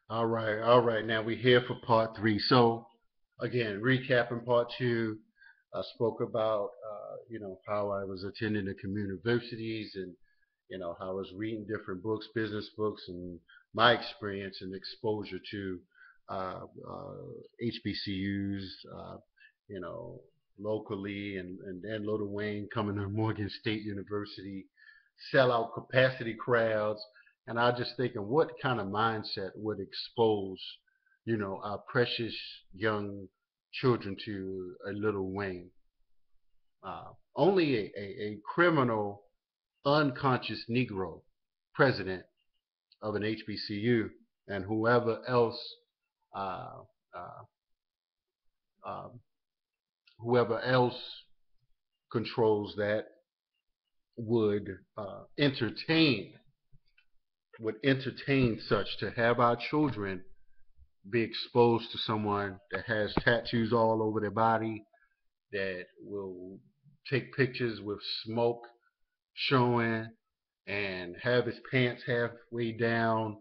All right. Now we're here for part three. So, again, recapping part two, I spoke about, how I was attending the community universities and, how I was reading different books, business books, and my experience and exposure to HBCUs, you know, locally, and then Little Wayne coming to Morgan State University, sellout capacity crowds, and I just thinking, what kind of mindset would expose, our precious young children to a Little Wayne? Only a criminal, unconscious Negro president of an HBCU, and uh, uh, um, whoever else controls that would entertain such to have our children be exposed to someone that has tattoos all over their body, that will take pictures with smoke showing, and have his pants halfway down,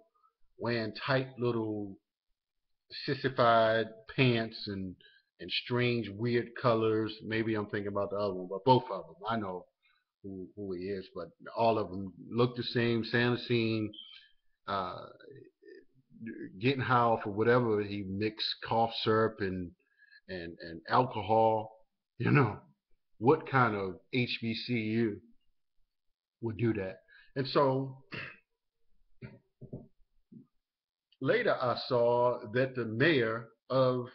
wearing tight little sissified pants and strange weird colors. Maybe I'm thinking about the other one, but both of them I know who he is, but all of them look the same. Sandersine, uh, getting high for whatever he mixed cough syrup and alcohol. You know, what kind of HBCU would do that? And so later I saw that the mayor of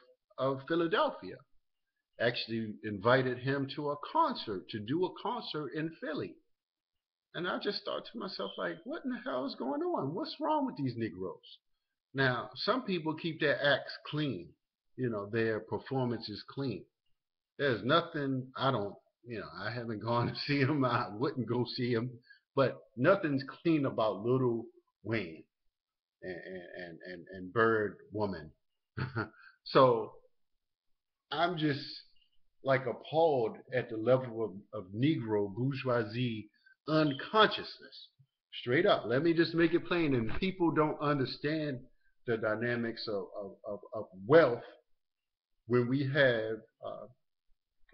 Philadelphia actually invited him to a concert, to do a concert in Philly. And I just thought to myself, like, what in the hell is going on? What's wrong with these Negroes? Now, some people keep their acts clean, their performance is clean. There's nothing, I haven't gone to see him. I wouldn't go see him, but nothing's clean about Little Wayne and Bird Woman. So I'm just like appalled at the level of Negro bourgeoisie unconsciousness. Straight up. Let me just make it plain. And people don't understand the dynamics of wealth when we have,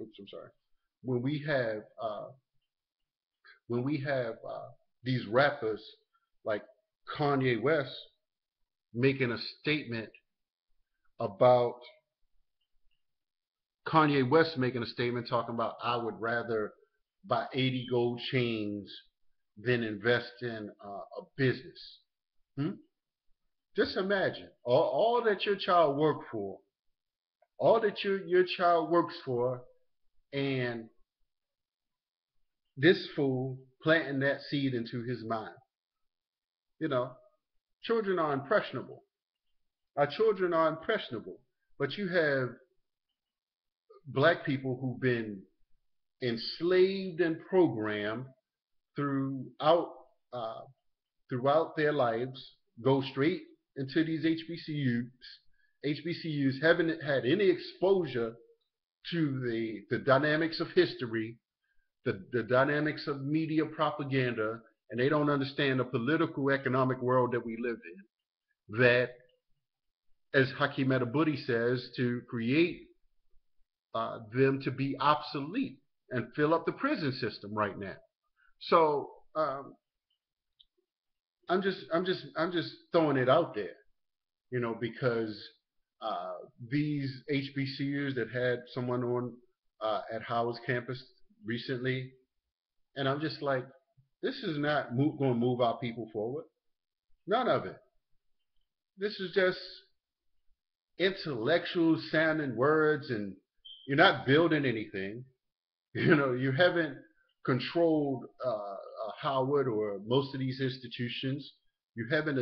oops, I'm sorry, when we have, uh, when we have these rappers like Kanye West making a statement about Kanye West making a statement talking about I would rather buy 80 gold chains than invest in a business. Hmm? Just imagine all that your child worked for, all that your child works for, and this fool planting that seed into his mind. You know, children are impressionable. Our children are impressionable, but you have black people who've been enslaved and programmed throughout uh, throughout their lives, go straight into these HBCUs. HBCUs haven't had any exposure to the dynamics of history, the dynamics of media propaganda, and they don't understand the political economic world that we live in. That, as Hakeem Edebudi says, to create them to be obsolete and fill up the prison system right now. So I'm just throwing it out there, because uh, these HBCUs that had someone on at Howard's campus recently, and I'm just like, this is not going to move our people forward. None of it. This is just intellectual sounding words, and you're not building anything. You haven't controlled Howard or most of these institutions. You haven't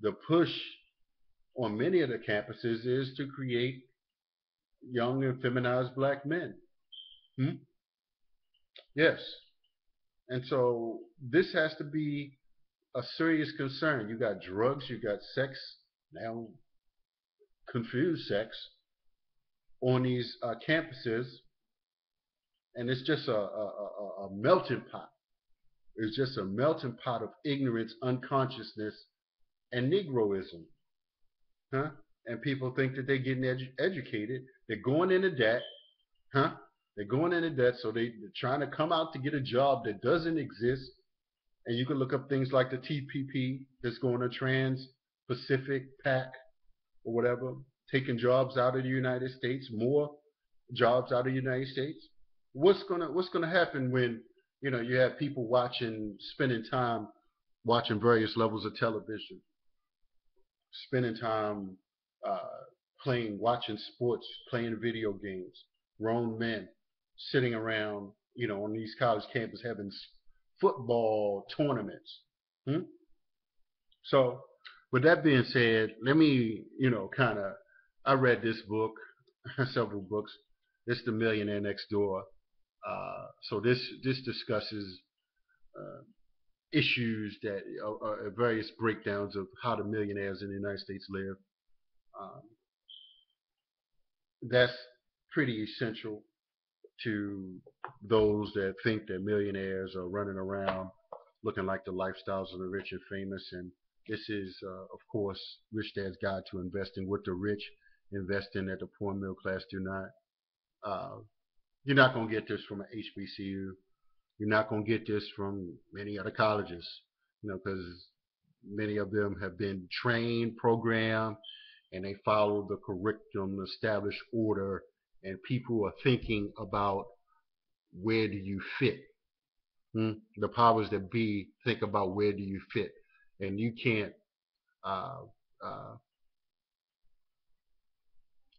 the push on many of the campuses is to create young and feminized black men. Hmm? Yes. And so this has to be a serious concern. You got drugs, you got sex, now confused sex on these campuses, and it's just a melting pot. It's just a melting pot of ignorance, unconsciousness, and Negroism. Huh? And people think that they're getting educated. They're going into debt. Huh? They're going into debt, so they're trying to come out to get a job that doesn't exist. And you can look up things like the TPP that's going to Trans-Pacific Pac or whatever, taking jobs out of the United States, more jobs out of the United States. What's gonna happen when you have people spending time watching various levels of television, spending time uh, watching sports, playing video games, grown men sitting around, on these college campuses having football tournaments. Hmm? So, with that being said, let me, kind of, I read this book, several books. It's The Millionaire Next Door. So this discusses uh, issues that various breakdowns of how the millionaires in the United States live. Um, that's pretty essential to those that think that millionaires are running around looking like the lifestyles of the rich and famous. And this is, of course, Rich Dad's Guide to Investing, what the rich invest in that the poor middle class do not. Uh, you're not going to get this from an HBCU. You're not going to get this from many other colleges, because many of them have been trained, programmed, and they follow the curriculum, established order, and people are thinking about where do you fit. The powers that be think about where do you fit, and you can't uh, uh,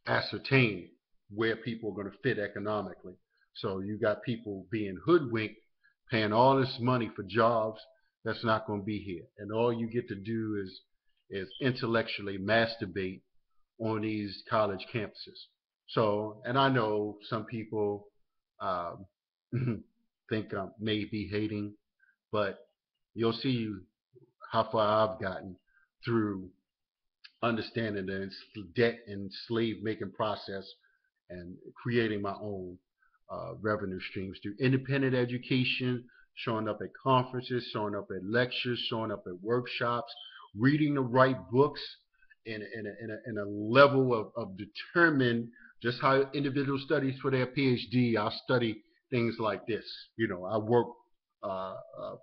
ascertain where people are going to fit economically. So you got people being hoodwinked, paying all this money for jobs that's not going to be here, and all you get to do is intellectually masturbate on these college campuses. So, and I know some people um, think I may be hating, but you'll see how far I've gotten through understanding the debt and slave making process and creating my own revenue streams through independent education, showing up at conferences, showing up at lectures, showing up at workshops, reading the right books in a level of determined, just how individual studies for their PhD. I study things like this. I work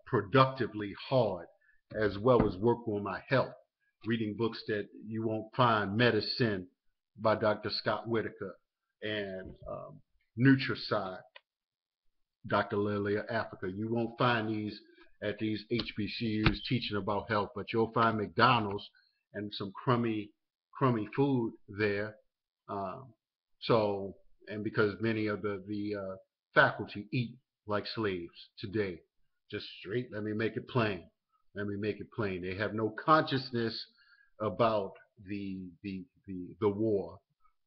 productively hard as well as work on my health, reading books that you won't find, Medicine by Dr. Scott Whitaker, and Nutricide, Dr. Lilia Africa. You won't find these at these HBCUs teaching about health, but you'll find McDonald's and some crummy food there. Um, so, and because many of the faculty eat like slaves today, just straight. Let me make it plain. Let me make it plain. They have no consciousness about the war,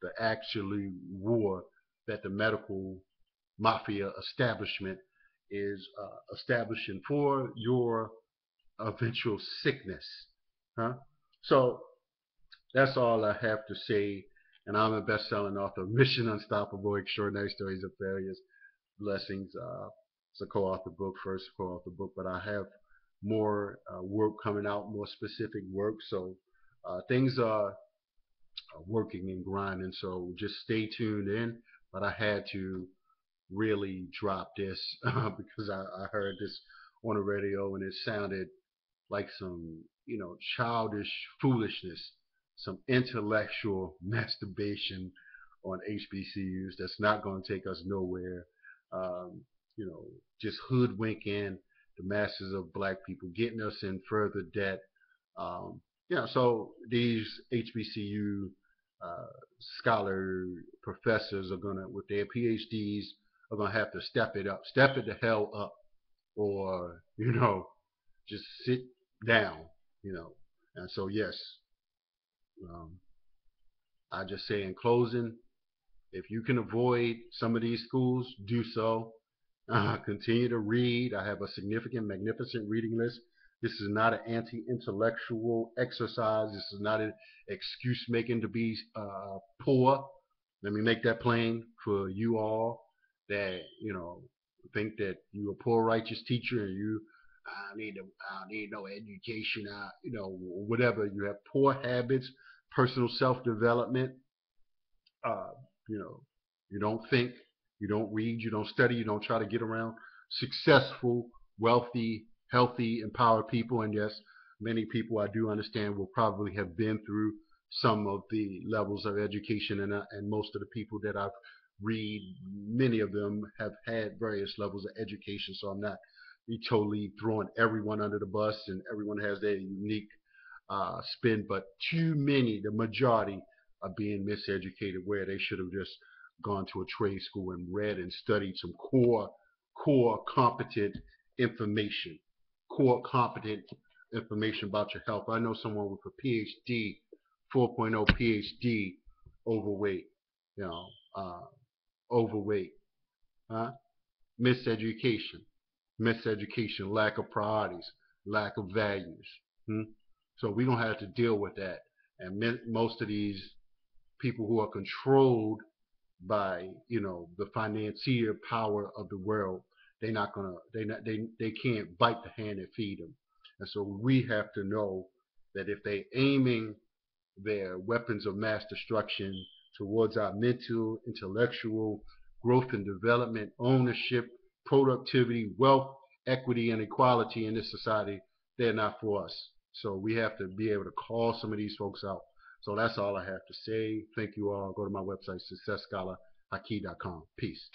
the actually war that the medical mafia establishment is establishing for your eventual sickness. Huh? So that's all I have to say. And I'm a best-selling author of Mission Unstoppable: Extraordinary Stories of Failures, Blessings. It's a co-author book, first co-author book, but I have more work coming out, more specific work. So things are working and grinding. So just stay tuned in. But I had to really drop this because I heard this on the radio and it sounded like some, childish foolishness, some intellectual masturbation on HBCUs that's not going to take us nowhere. Um, just hoodwinking the masses of black people, getting us in further debt. Um, so these HBCU uh, scholar professors are gonna, with their PhDs, are gonna have to step it up, step it the hell up, or just sit down. You know, And so, yes, um, I just say in closing, if you can avoid some of these schools, do so. Continue to read. I have a significant, magnificent reading list. This is not an anti-intellectual exercise. This is not an excuse making to be poor. Let me make that plain for you all that think that you a poor righteous teacher and you I need no education. Whatever. You have poor habits, personal self-development. Uh, you know, you don't think, you don't read, you don't study, you don't try to get around successful, wealthy, healthy, empowered people. And yes, many people I do understand will probably have been through some of the levels of education, and most of the people that I've read, many of them have had various levels of education. So I'm not totally throwing everyone under the bus, and everyone has their unique spin, but too many, the majority, are being miseducated where they should have just gone to a trade school and read and studied some core competent information, core competent information about your health. I know someone with a PhD, 4.0 PhD, overweight, you know, uh, overweight, huh? Miseducation, miseducation, lack of priorities, lack of values. Hmm? So we're gonna have to deal with that. And most of these people who are controlled by the financier power of the world, they can't bite the hand that feed them. And so we have to know that if they aiming their weapons of mass destruction towards our mental, intellectual growth and development, ownership, productivity, wealth, equity, and equality in this society, they're not for us. So we have to be able to call some of these folks out. So that's all I have to say. Thank you all. Go to my website, successscholarhaki.com. Peace.